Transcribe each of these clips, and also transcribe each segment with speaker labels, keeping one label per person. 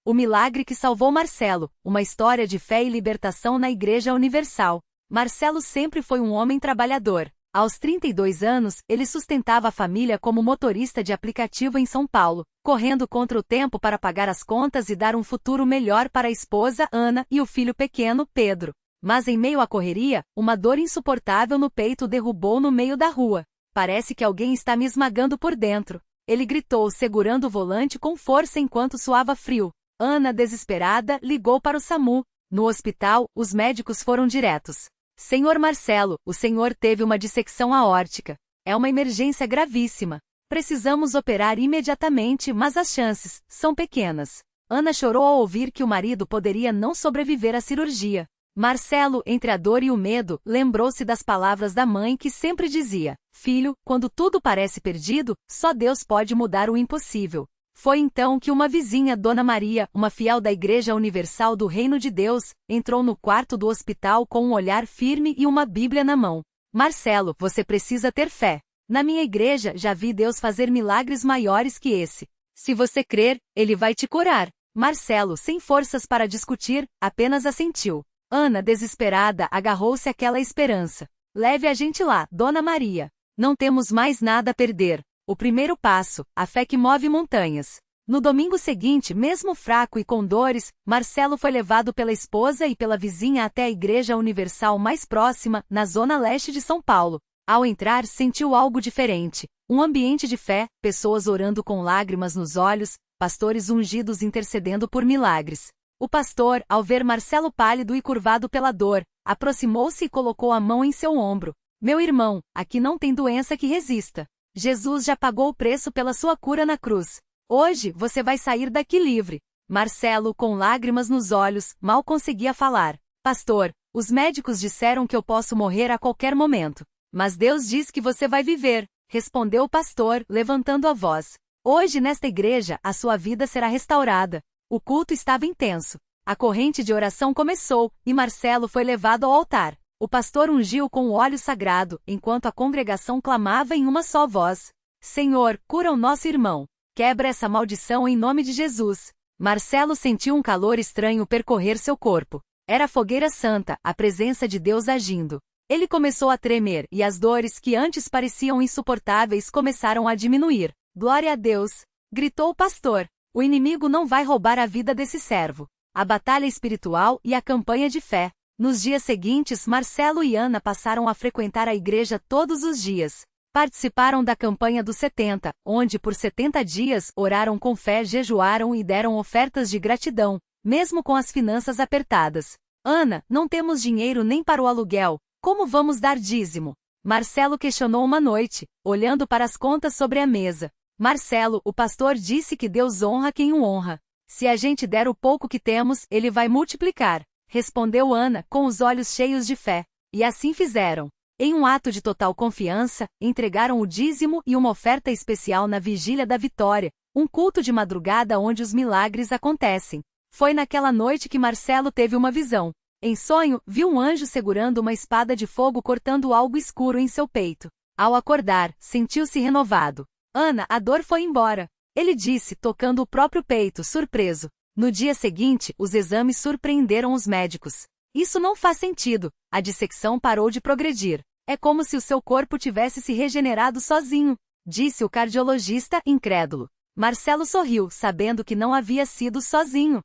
Speaker 1: O milagre que salvou Marcelo, uma história de fé e libertação na Igreja Universal. Marcelo sempre foi um homem trabalhador. Aos 32 anos, ele sustentava a família como motorista de aplicativo em São Paulo, correndo contra o tempo para pagar as contas e dar um futuro melhor para a esposa, Ana, e o filho pequeno, Pedro. Mas em meio à correria, uma dor insuportável no peito o derrubou no meio da rua. Parece que alguém está me esmagando por dentro. Ele gritou, segurando o volante com força enquanto suava frio. Ana, desesperada, ligou para o SAMU. No hospital, os médicos foram diretos. Senhor Marcelo, o senhor teve uma dissecção aórtica. É uma emergência gravíssima. Precisamos operar imediatamente, mas as chances são pequenas. Ana chorou ao ouvir que o marido poderia não sobreviver à cirurgia. Marcelo, entre a dor e o medo, lembrou-se das palavras da mãe que sempre dizia: filho, quando tudo parece perdido, só Deus pode mudar o impossível. Foi então que uma vizinha, Dona Maria, uma fiel da Igreja Universal do Reino de Deus, entrou no quarto do hospital com um olhar firme e uma Bíblia na mão. Marcelo, você precisa ter fé. Na minha igreja já vi Deus fazer milagres maiores que esse. Se você crer, Ele vai te curar. Marcelo, sem forças para discutir, apenas assentiu. Ana, desesperada, agarrou-se àquela esperança. Leve a gente lá, Dona Maria. Não temos mais nada a perder. O primeiro passo, a fé que move montanhas. No domingo seguinte, mesmo fraco e com dores, Marcelo foi levado pela esposa e pela vizinha até a Igreja Universal mais próxima, na zona leste de São Paulo. Ao entrar, sentiu algo diferente. Um ambiente de fé, pessoas orando com lágrimas nos olhos, pastores ungidos intercedendo por milagres. O pastor, ao ver Marcelo pálido e curvado pela dor, aproximou-se e colocou a mão em seu ombro. Meu irmão, aqui não tem doença que resista. Jesus já pagou o preço pela sua cura na cruz. Hoje, você vai sair daqui livre. Marcelo, com lágrimas nos olhos, mal conseguia falar. Pastor, os médicos disseram que eu posso morrer a qualquer momento. Mas Deus diz que você vai viver, respondeu o pastor, levantando a voz. Hoje nesta igreja, a sua vida será restaurada. O culto estava intenso. A corrente de oração começou, e Marcelo foi levado ao altar. O pastor ungiu com o óleo sagrado, enquanto a congregação clamava em uma só voz. Senhor, cura o nosso irmão. Quebra essa maldição em nome de Jesus. Marcelo sentiu um calor estranho percorrer seu corpo. Era a fogueira santa, a presença de Deus agindo. Ele começou a tremer, e as dores que antes pareciam insuportáveis começaram a diminuir. Glória a Deus! Gritou o pastor. O inimigo não vai roubar a vida desse servo. A batalha espiritual e a campanha de fé. Nos dias seguintes, Marcelo e Ana passaram a frequentar a igreja todos os dias. Participaram da campanha dos 70, onde por 70 dias oraram com fé, jejuaram e deram ofertas de gratidão, mesmo com as finanças apertadas. Ana, não temos dinheiro nem para o aluguel, como vamos dar dízimo? Marcelo questionou uma noite, olhando para as contas sobre a mesa. Marcelo, o pastor disse que Deus honra quem o honra. Se a gente der o pouco que temos, Ele vai multiplicar. Respondeu Ana, com os olhos cheios de fé. E assim fizeram. Em um ato de total confiança, entregaram o dízimo e uma oferta especial na Vigília da Vitória, um culto de madrugada onde os milagres acontecem. Foi naquela noite que Marcelo teve uma visão. Em sonho, viu um anjo segurando uma espada de fogo cortando algo escuro em seu peito. Ao acordar, sentiu-se renovado. Ana, a dor foi embora. Ele disse, tocando o próprio peito, surpreso. No dia seguinte, os exames surpreenderam os médicos. Isso não faz sentido. A dissecção parou de progredir. É como se o seu corpo tivesse se regenerado sozinho, disse o cardiologista, incrédulo. Marcelo sorriu, sabendo que não havia sido sozinho.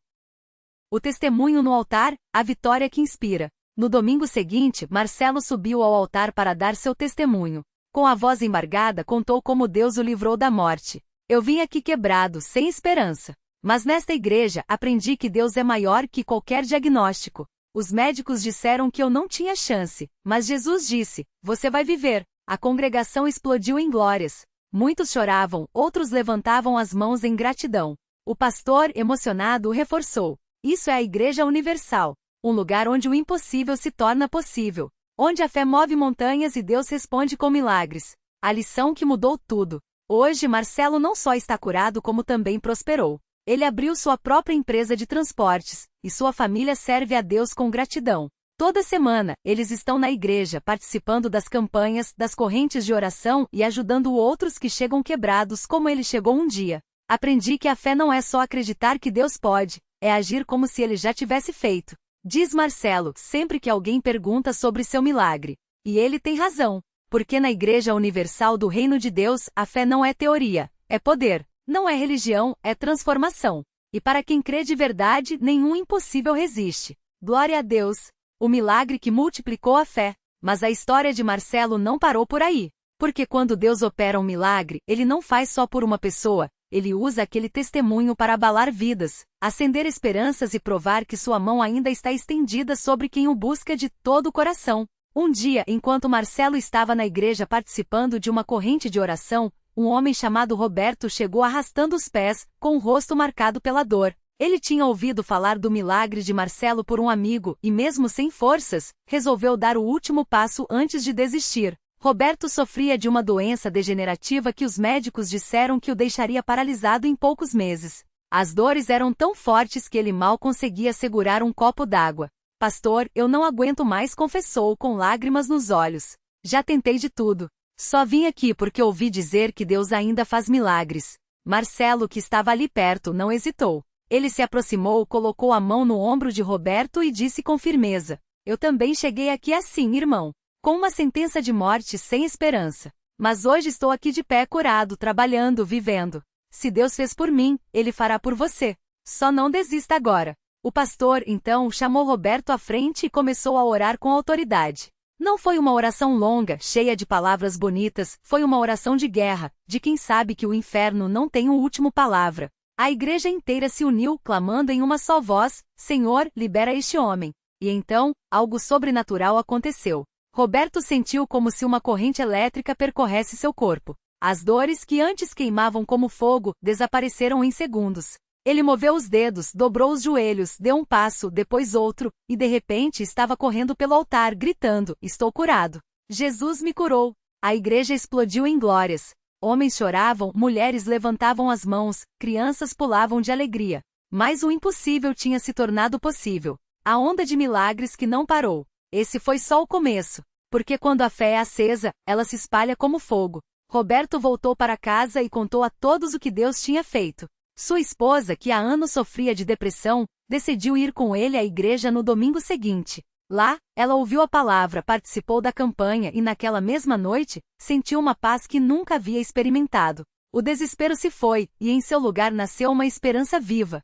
Speaker 1: O testemunho no altar, a vitória que inspira. No domingo seguinte, Marcelo subiu ao altar para dar seu testemunho. Com a voz embargada, contou como Deus o livrou da morte. Eu vim aqui quebrado, sem esperança. Mas nesta igreja, aprendi que Deus é maior que qualquer diagnóstico. Os médicos disseram que eu não tinha chance, mas Jesus disse, você vai viver. A congregação explodiu em glórias. Muitos choravam, outros levantavam as mãos em gratidão. O pastor, emocionado, reforçou. Isso é a Igreja Universal. Um lugar onde o impossível se torna possível. Onde a fé move montanhas e Deus responde com milagres. A lição que mudou tudo. Hoje Marcelo não só está curado como também prosperou. Ele abriu sua própria empresa de transportes, e sua família serve a Deus com gratidão. Toda semana, eles estão na igreja participando das campanhas, das correntes de oração e ajudando outros que chegam quebrados como ele chegou um dia. Aprendi que a fé não é só acreditar que Deus pode, é agir como se ele já tivesse feito. Diz Marcelo, sempre que alguém pergunta sobre seu milagre. E ele tem razão, porque na Igreja Universal do Reino de Deus, a fé não é teoria, é poder, não é religião, é transformação. E para quem crê de verdade, nenhum impossível resiste. Glória a Deus! O milagre que multiplicou a fé. Mas a história de Marcelo não parou por aí. Porque quando Deus opera um milagre, ele não faz só por uma pessoa, ele usa aquele testemunho para abalar vidas, acender esperanças e provar que sua mão ainda está estendida sobre quem o busca de todo o coração. Um dia, enquanto Marcelo estava na igreja participando de uma corrente de oração, um homem chamado Roberto chegou arrastando os pés, com o rosto marcado pela dor. Ele tinha ouvido falar do milagre de Marcelo por um amigo e, mesmo sem forças, resolveu dar o último passo antes de desistir. Roberto sofria de uma doença degenerativa que os médicos disseram que o deixaria paralisado em poucos meses. As dores eram tão fortes que ele mal conseguia segurar um copo d'água. Pastor, eu não aguento mais, confessou com lágrimas nos olhos. Já tentei de tudo. Só vim aqui porque ouvi dizer que Deus ainda faz milagres. Marcelo, que estava ali perto, não hesitou. Ele se aproximou, colocou a mão no ombro de Roberto e disse com firmeza: Eu também cheguei aqui assim, irmão. Com uma sentença de morte sem esperança. Mas hoje estou aqui de pé curado, trabalhando, vivendo. Se Deus fez por mim, Ele fará por você. Só não desista agora. O pastor, então, chamou Roberto à frente e começou a orar com autoridade. Não foi uma oração longa, cheia de palavras bonitas, foi uma oração de guerra, de quem sabe que o inferno não tem o último palavra. A igreja inteira se uniu, clamando em uma só voz: Senhor, libera este homem. E então, algo sobrenatural aconteceu. Roberto sentiu como se uma corrente elétrica percorresse seu corpo. As dores que antes queimavam como fogo, desapareceram em segundos. Ele moveu os dedos, dobrou os joelhos, deu um passo, depois outro, e de repente estava correndo pelo altar, gritando: Estou curado. Jesus me curou. A igreja explodiu em glórias. Homens choravam, mulheres levantavam as mãos, crianças pulavam de alegria. Mas o impossível tinha se tornado possível. A onda de milagres que não parou. Esse foi só o começo, porque quando a fé é acesa, ela se espalha como fogo. Roberto voltou para casa e contou a todos o que Deus tinha feito. Sua esposa, que há anos sofria de depressão, decidiu ir com ele à igreja no domingo seguinte. Lá, ela ouviu a palavra, participou da campanha e naquela mesma noite, sentiu uma paz que nunca havia experimentado. O desespero se foi, e em seu lugar nasceu uma esperança viva.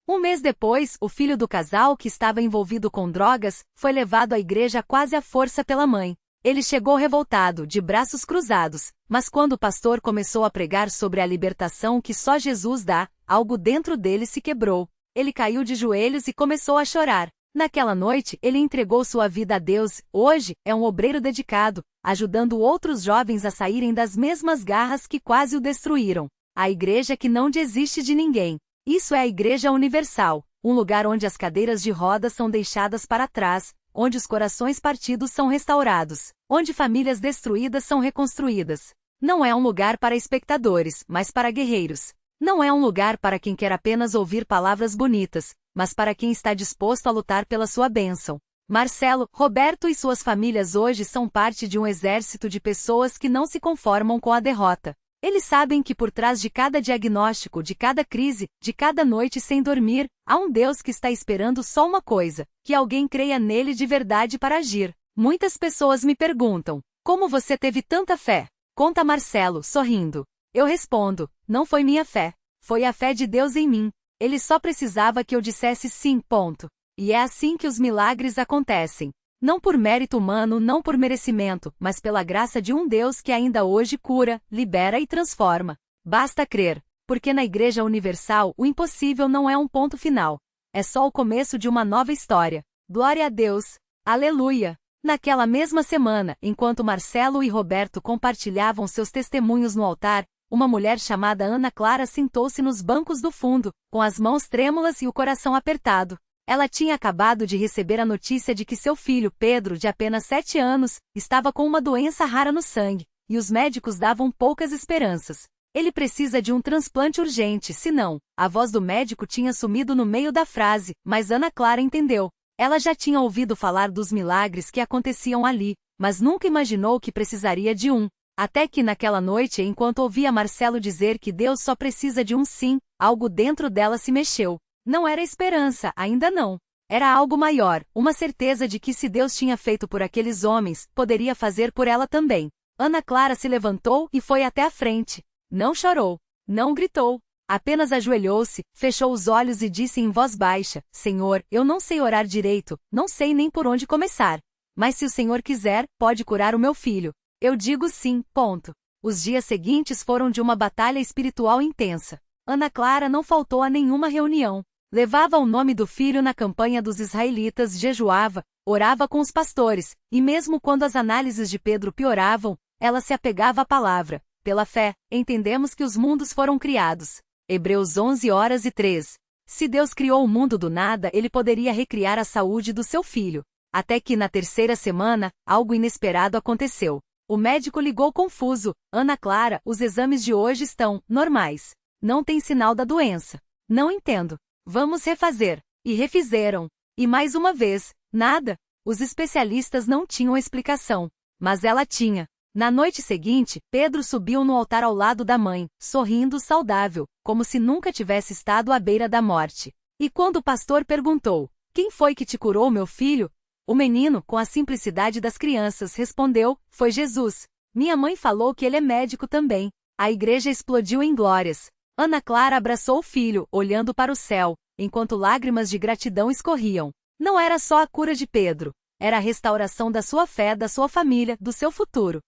Speaker 1: Um mês depois, o filho do casal, que estava envolvido com drogas, foi levado à igreja quase à força pela mãe. Ele chegou revoltado, de braços cruzados, mas quando o pastor começou a pregar sobre a libertação que só Jesus dá, algo dentro dele se quebrou. Ele caiu de joelhos e começou a chorar. Naquela noite, ele entregou sua vida a Deus. Hoje, é um obreiro dedicado, ajudando outros jovens a saírem das mesmas garras que quase o destruíram. A igreja que não desiste de ninguém. Isso é a Igreja Universal, um lugar onde as cadeiras de rodas são deixadas para trás, onde os corações partidos são restaurados, onde famílias destruídas são reconstruídas. Não é um lugar para espectadores, mas para guerreiros. Não é um lugar para quem quer apenas ouvir palavras bonitas, mas para quem está disposto a lutar pela sua bênção. Marcelo, Roberto e suas famílias hoje são parte de um exército de pessoas que não se conformam com a derrota. Eles sabem que por trás de cada diagnóstico, de cada crise, de cada noite sem dormir, há um Deus que está esperando só uma coisa: que alguém creia nele de verdade para agir. Muitas pessoas me perguntam: como você teve tanta fé? Conta Marcelo, sorrindo. Eu respondo: não foi minha fé. Foi a fé de Deus em mim. Ele só precisava que eu dissesse sim, ponto. E é assim que os milagres acontecem. Não por mérito humano, não por merecimento, mas pela graça de um Deus que ainda hoje cura, libera e transforma. Basta crer, porque na Igreja Universal o impossível não é um ponto final. É só o começo de uma nova história. Glória a Deus! Aleluia! Naquela mesma semana, enquanto Marcelo e Roberto compartilhavam seus testemunhos no altar, uma mulher chamada Ana Clara sentou-se nos bancos do fundo, com as mãos trêmulas e o coração apertado. Ela tinha acabado de receber a notícia de que seu filho, Pedro, de apenas 7 anos, estava com uma doença rara no sangue, e os médicos davam poucas esperanças. Ele precisa de um transplante urgente, senão, a voz do médico tinha sumido no meio da frase, mas Ana Clara entendeu. Ela já tinha ouvido falar dos milagres que aconteciam ali, mas nunca imaginou que precisaria de um. Até que naquela noite, enquanto ouvia Marcelo dizer que Deus só precisa de um sim, algo dentro dela se mexeu. Não era esperança, ainda não. Era algo maior, uma certeza de que se Deus tinha feito por aqueles homens, poderia fazer por ela também. Ana Clara se levantou e foi até a frente. Não chorou. Não gritou. Apenas ajoelhou-se, fechou os olhos e disse em voz baixa: Senhor, eu não sei orar direito, não sei nem por onde começar. Mas se o Senhor quiser, pode curar o meu filho. Eu digo sim, ponto. Os dias seguintes foram de uma batalha espiritual intensa. Ana Clara não faltou a nenhuma reunião. Levava o nome do filho na campanha dos israelitas, jejuava, orava com os pastores, e mesmo quando as análises de Pedro pioravam, ela se apegava à palavra. Pela fé, entendemos que os mundos foram criados. Hebreus 11:3. Se Deus criou o mundo do nada, ele poderia recriar a saúde do seu filho. Até que, na terceira semana, algo inesperado aconteceu. O médico ligou confuso: Ana Clara, os exames de hoje estão normais. Não tem sinal da doença. Não entendo. Vamos refazer. E refizeram. E mais uma vez, nada. Os especialistas não tinham explicação. Mas ela tinha. Na noite seguinte, Pedro subiu no altar ao lado da mãe, sorrindo saudável, como se nunca tivesse estado à beira da morte. E quando o pastor perguntou: Quem foi que te curou, meu filho? O menino, com a simplicidade das crianças, respondeu: Foi Jesus. Minha mãe falou que ele é médico também. A igreja explodiu em glórias. Ana Clara abraçou o filho, olhando para o céu, enquanto lágrimas de gratidão escorriam. Não era só a cura de Pedro. Era a restauração da sua fé, da sua família, do seu futuro.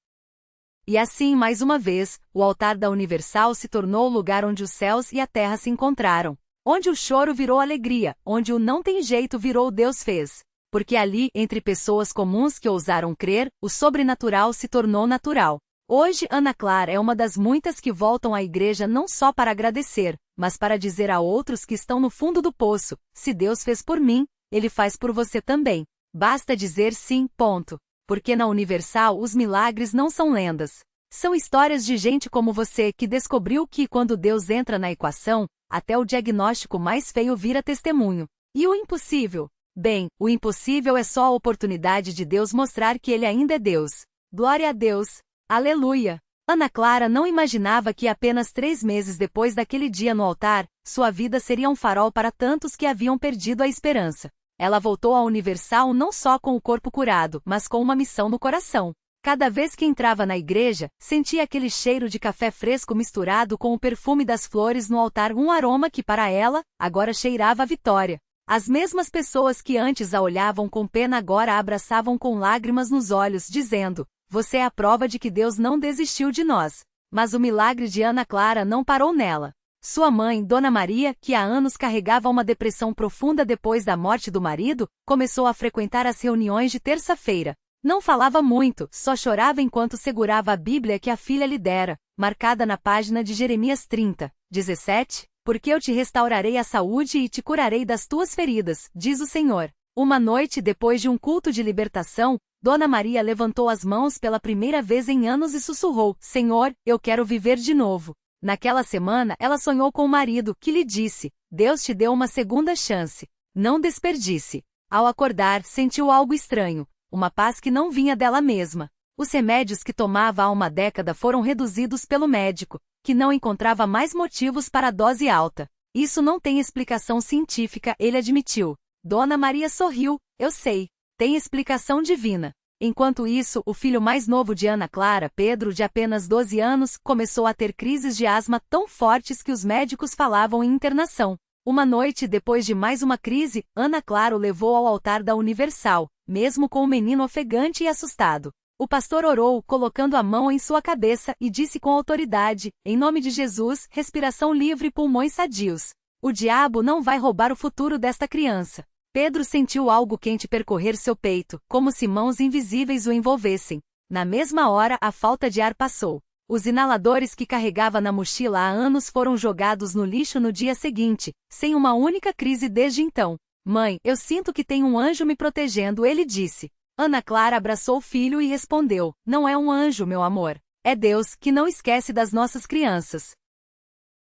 Speaker 1: E assim, mais uma vez, o altar da Universal se tornou o lugar onde os céus e a terra se encontraram. Onde o choro virou alegria, onde o não tem jeito virou o Deus fez. Porque ali, entre pessoas comuns que ousaram crer, o sobrenatural se tornou natural. Hoje, Ana Clara é uma das muitas que voltam à igreja não só para agradecer, mas para dizer a outros que estão no fundo do poço: se Deus fez por mim, Ele faz por você também. Basta dizer sim, ponto. Porque na Universal os milagres não são lendas. São histórias de gente como você que descobriu que quando Deus entra na equação, até o diagnóstico mais feio vira testemunho. E o impossível? Bem, o impossível é só a oportunidade de Deus mostrar que Ele ainda é Deus. Glória a Deus! Aleluia! Ana Clara não imaginava que apenas 3 meses depois daquele dia no altar, sua vida seria um farol para tantos que haviam perdido a esperança. Ela voltou à Universal não só com o corpo curado, mas com uma missão no coração. Cada vez que entrava na igreja, sentia aquele cheiro de café fresco misturado com o perfume das flores no altar, um aroma que para ela, agora cheirava a vitória. As mesmas pessoas que antes a olhavam com pena agora a abraçavam com lágrimas nos olhos, dizendo: Você é a prova de que Deus não desistiu de nós. Mas o milagre de Ana Clara não parou nela. Sua mãe, Dona Maria, que há anos carregava uma depressão profunda depois da morte do marido, começou a frequentar as reuniões de terça-feira. Não falava muito, só chorava enquanto segurava a Bíblia que a filha lhe dera, marcada na página de Jeremias 30:17, porque eu te restaurarei a saúde e te curarei das tuas feridas, diz o Senhor. Uma noite depois de um culto de libertação, Dona Maria levantou as mãos pela primeira vez em anos e sussurrou: Senhor, eu quero viver de novo. Naquela semana, ela sonhou com o marido, que lhe disse: Deus te deu uma segunda chance. Não desperdice. Ao acordar, sentiu algo estranho, uma paz que não vinha dela mesma. Os remédios que tomava há uma década foram reduzidos pelo médico, que não encontrava mais motivos para a dose alta. Isso não tem explicação científica, ele admitiu. Dona Maria sorriu: Eu sei. Tem explicação divina. Enquanto isso, o filho mais novo de Ana Clara, Pedro, de apenas 12 anos, começou a ter crises de asma tão fortes que os médicos falavam em internação. Uma noite depois de mais uma crise, Ana Clara o levou ao altar da Universal, mesmo com o menino ofegante e assustado. O pastor orou, colocando a mão em sua cabeça, e disse com autoridade: Em nome de Jesus, respiração livre e pulmões sadios. O diabo não vai roubar o futuro desta criança. Pedro sentiu algo quente percorrer seu peito, como se mãos invisíveis o envolvessem. Na mesma hora, a falta de ar passou. Os inaladores que carregava na mochila há anos foram jogados no lixo no dia seguinte, sem uma única crise desde então. Mãe, eu sinto que tem um anjo me protegendo, ele disse. Ana Clara abraçou o filho e respondeu: Não é um anjo, meu amor. É Deus, que não esquece das nossas crianças.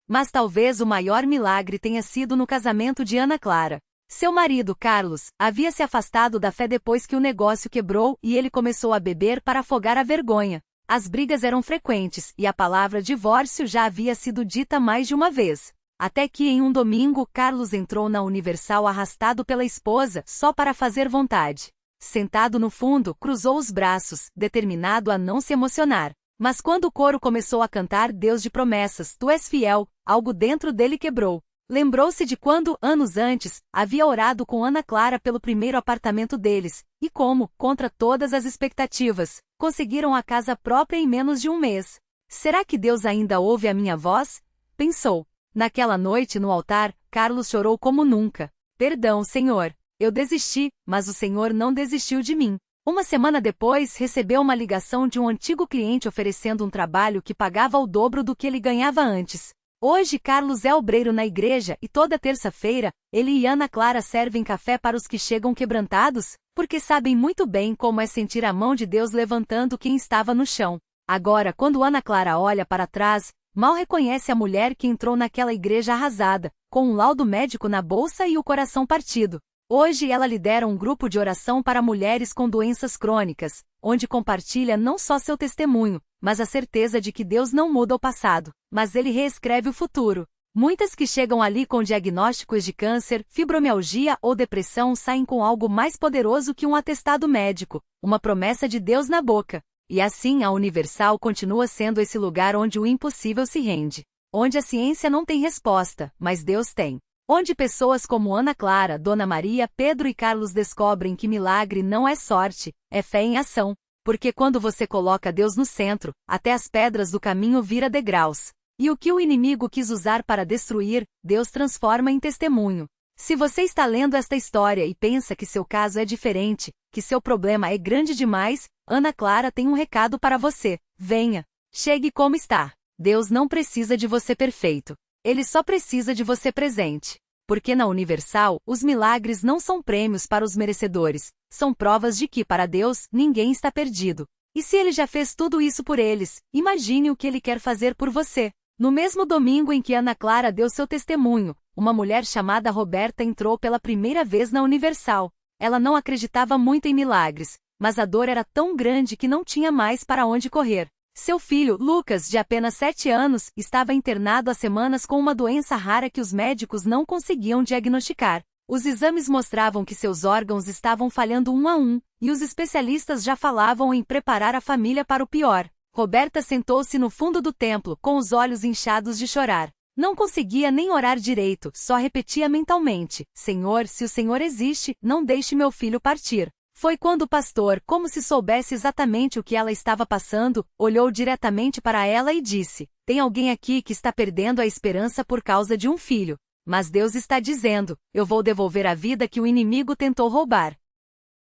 Speaker 1: Mas talvez o maior milagre tenha sido no casamento de Ana Clara. Seu marido, Carlos, havia se afastado da fé depois que o negócio quebrou e ele começou a beber para afogar a vergonha. As brigas eram frequentes e a palavra divórcio já havia sido dita mais de uma vez. Até que em um domingo Carlos entrou na Universal arrastado pela esposa, só para fazer vontade. Sentado no fundo, cruzou os braços, determinado a não se emocionar. Mas quando o coro começou a cantar Deus de promessas, tu és fiel, algo dentro dele quebrou. Lembrou-se de quando, anos antes, havia orado com Ana Clara pelo primeiro apartamento deles, e como, contra todas as expectativas, conseguiram a casa própria em menos de um mês. Será que Deus ainda ouve a minha voz? Pensou. Naquela noite no altar, Carlos chorou como nunca. Perdão, Senhor. Eu desisti, mas o Senhor não desistiu de mim. Uma semana depois, recebeu uma ligação de um antigo cliente oferecendo um trabalho que pagava o dobro do que ele ganhava antes. Hoje Carlos é obreiro na igreja e toda terça-feira, ele e Ana Clara servem café para os que chegam quebrantados, porque sabem muito bem como é sentir a mão de Deus levantando quem estava no chão. Agora, quando Ana Clara olha para trás, mal reconhece a mulher que entrou naquela igreja arrasada, com um laudo médico na bolsa e o coração partido. Hoje ela lidera um grupo de oração para mulheres com doenças crônicas, onde compartilha não só seu testemunho, mas a certeza de que Deus não muda o passado, mas Ele reescreve o futuro. Muitas que chegam ali com diagnósticos de câncer, fibromialgia ou depressão saem com algo mais poderoso que um atestado médico, uma promessa de Deus na boca. E assim a Universal continua sendo esse lugar onde o impossível se rende. Onde a ciência não tem resposta, mas Deus tem. Onde pessoas como Ana Clara, Dona Maria, Pedro e Carlos descobrem que milagre não é sorte, é fé em ação. Porque quando você coloca Deus no centro, até as pedras do caminho vira degraus. E o que o inimigo quis usar para destruir, Deus transforma em testemunho. Se você está lendo esta história e pensa que seu caso é diferente, que seu problema é grande demais, Ana Clara tem um recado para você. Venha. Chegue como está. Deus não precisa de você perfeito. Ele só precisa de você presente. Porque na Universal, os milagres não são prêmios para os merecedores, são provas de que, para Deus, ninguém está perdido. E se Ele já fez tudo isso por eles, imagine o que Ele quer fazer por você. No mesmo domingo em que Ana Clara deu seu testemunho, uma mulher chamada Roberta entrou pela primeira vez na Universal. Ela não acreditava muito em milagres, mas a dor era tão grande que não tinha mais para onde correr. Seu filho, Lucas, de apenas 7 anos, estava internado há semanas com uma doença rara que os médicos não conseguiam diagnosticar. Os exames mostravam que seus órgãos estavam falhando um a um, e os especialistas já falavam em preparar a família para o pior. Roberta sentou-se no fundo do templo, com os olhos inchados de chorar. Não conseguia nem orar direito, só repetia mentalmente: Senhor, se o Senhor existe, não deixe meu filho partir. Foi quando o pastor, como se soubesse exatamente o que ela estava passando, olhou diretamente para ela e disse: tem alguém aqui que está perdendo a esperança por causa de um filho. Mas Deus está dizendo: eu vou devolver a vida que o inimigo tentou roubar.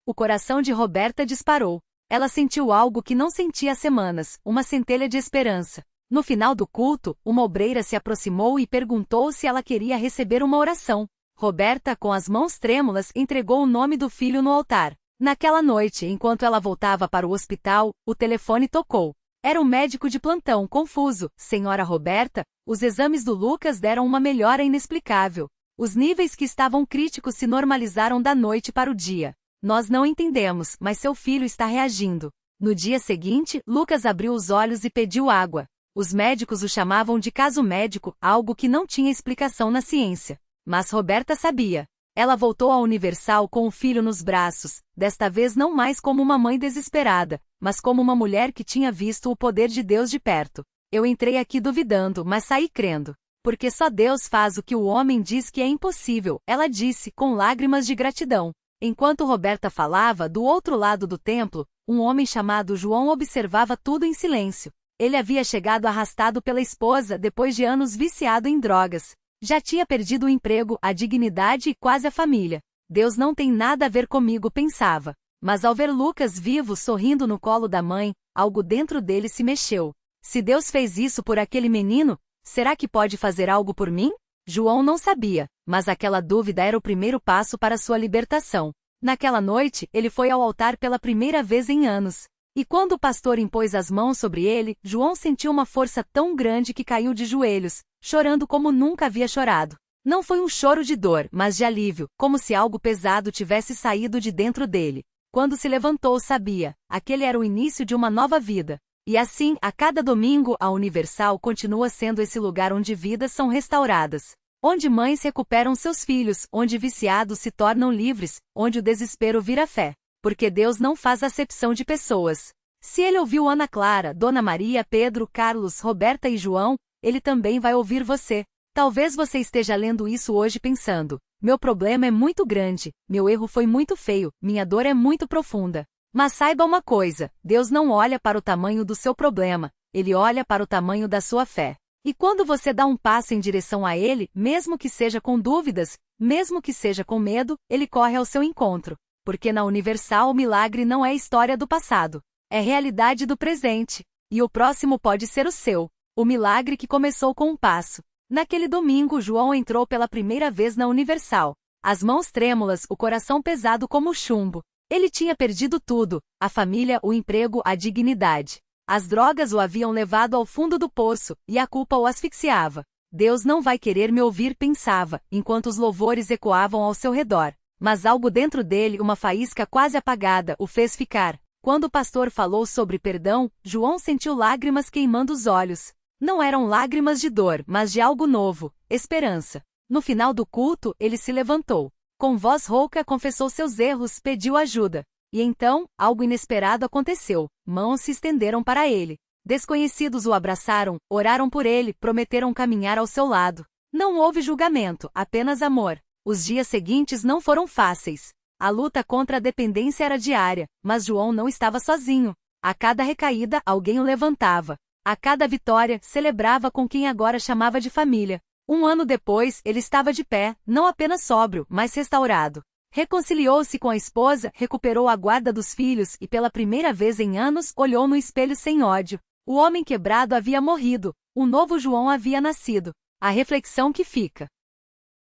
Speaker 1: O coração de Roberta disparou. Ela sentiu algo que não sentia há semanas, uma centelha de esperança. No final do culto, uma obreira se aproximou e perguntou se ela queria receber uma oração. Roberta, com as mãos trêmulas, entregou o nome do filho no altar. Naquela noite, enquanto ela voltava para o hospital, o telefone tocou. Era um médico de plantão, confuso. Senhora Roberta, os exames do Lucas deram uma melhora inexplicável. Os níveis que estavam críticos se normalizaram da noite para o dia. Nós não entendemos, mas seu filho está reagindo. No dia seguinte, Lucas abriu os olhos e pediu água. Os médicos o chamavam de caso médico, algo que não tinha explicação na ciência. Mas Roberta sabia. Ela voltou à Universal com o filho nos braços, desta vez não mais como uma mãe desesperada, mas como uma mulher que tinha visto o poder de Deus de perto. Eu entrei aqui duvidando, mas saí crendo. Porque só Deus faz o que o homem diz que é impossível, ela disse, com lágrimas de gratidão. Enquanto Roberta falava, do outro lado do templo, um homem chamado João observava tudo em silêncio. Ele havia chegado arrastado pela esposa depois de anos viciado em drogas. Já tinha perdido o emprego, a dignidade e quase a família. Deus não tem nada a ver comigo, pensava. Mas ao ver Lucas vivo sorrindo no colo da mãe, algo dentro dele se mexeu. Se Deus fez isso por aquele menino, será que pode fazer algo por mim? João não sabia, mas aquela dúvida era o primeiro passo para sua libertação. Naquela noite, ele foi ao altar pela primeira vez em anos. E quando o pastor impôs as mãos sobre ele, João sentiu uma força tão grande que caiu de joelhos, chorando como nunca havia chorado. Não foi um choro de dor, mas de alívio, como se algo pesado tivesse saído de dentro dele. Quando se levantou, sabia, aquele era o início de uma nova vida. E assim, a cada domingo, a Universal continua sendo esse lugar onde vidas são restauradas. Onde mães recuperam seus filhos, onde viciados se tornam livres, onde o desespero vira fé. Porque Deus não faz acepção de pessoas. Se Ele ouviu Ana Clara, Dona Maria, Pedro, Carlos, Roberta e João, Ele também vai ouvir você. Talvez você esteja lendo isso hoje pensando: meu problema é muito grande, meu erro foi muito feio, minha dor é muito profunda. Mas saiba uma coisa: Deus não olha para o tamanho do seu problema, Ele olha para o tamanho da sua fé. E quando você dá um passo em direção a Ele, mesmo que seja com dúvidas, mesmo que seja com medo, Ele corre ao seu encontro. Porque na Universal o milagre não é história do passado, é realidade do presente. E o próximo pode ser o seu, o milagre que começou com um passo. Naquele domingo, João entrou pela primeira vez na Universal. As mãos trêmulas, o coração pesado como chumbo. Ele tinha perdido tudo: a família, o emprego, a dignidade. As drogas o haviam levado ao fundo do poço, e a culpa o asfixiava. Deus não vai querer me ouvir, pensava, enquanto os louvores ecoavam ao seu redor. Mas algo dentro dele, uma faísca quase apagada, o fez ficar. Quando o pastor falou sobre perdão, João sentiu lágrimas queimando os olhos. Não eram lágrimas de dor, mas de algo novo, esperança. No final do culto, ele se levantou. Com voz rouca confessou seus erros, pediu ajuda. E então, algo inesperado aconteceu. Mãos se estenderam para ele. Desconhecidos o abraçaram, oraram por ele, prometeram caminhar ao seu lado. Não houve julgamento, apenas amor. Os dias seguintes não foram fáceis. A luta contra a dependência era diária, mas João não estava sozinho. A cada recaída, alguém o levantava. A cada vitória, celebrava com quem agora chamava de família. Um ano depois, ele estava de pé, não apenas sóbrio, mas restaurado. Reconciliou-se com a esposa, recuperou a guarda dos filhos e pela primeira vez em anos olhou no espelho sem ódio. O homem quebrado havia morrido, um novo João havia nascido. A reflexão que fica: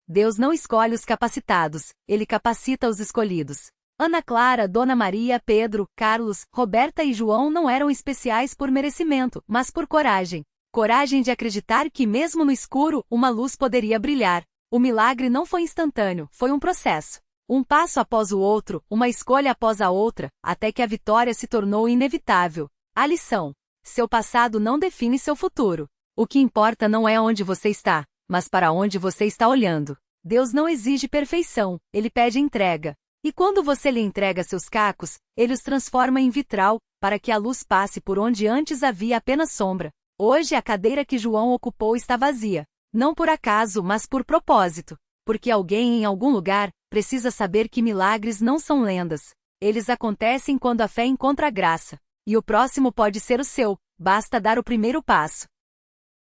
Speaker 1: Deus não escolhe os capacitados, Ele capacita os escolhidos. Ana Clara, Dona Maria, Pedro, Carlos, Roberta e João não eram especiais por merecimento, mas por coragem. Coragem de acreditar que mesmo no escuro, uma luz poderia brilhar. O milagre não foi instantâneo, foi um processo. Um passo após o outro, uma escolha após a outra, até que a vitória se tornou inevitável. A lição: seu passado não define seu futuro. O que importa não é onde você está, mas para onde você está olhando. Deus não exige perfeição, Ele pede entrega. E quando você lhe entrega seus cacos, Ele os transforma em vitral, para que a luz passe por onde antes havia apenas sombra. Hoje a cadeira que João ocupou está vazia. Não por acaso, mas por propósito. Porque alguém em algum lugar precisa saber que milagres não são lendas. Eles acontecem quando a fé encontra graça. E o próximo pode ser o seu, basta dar o primeiro passo.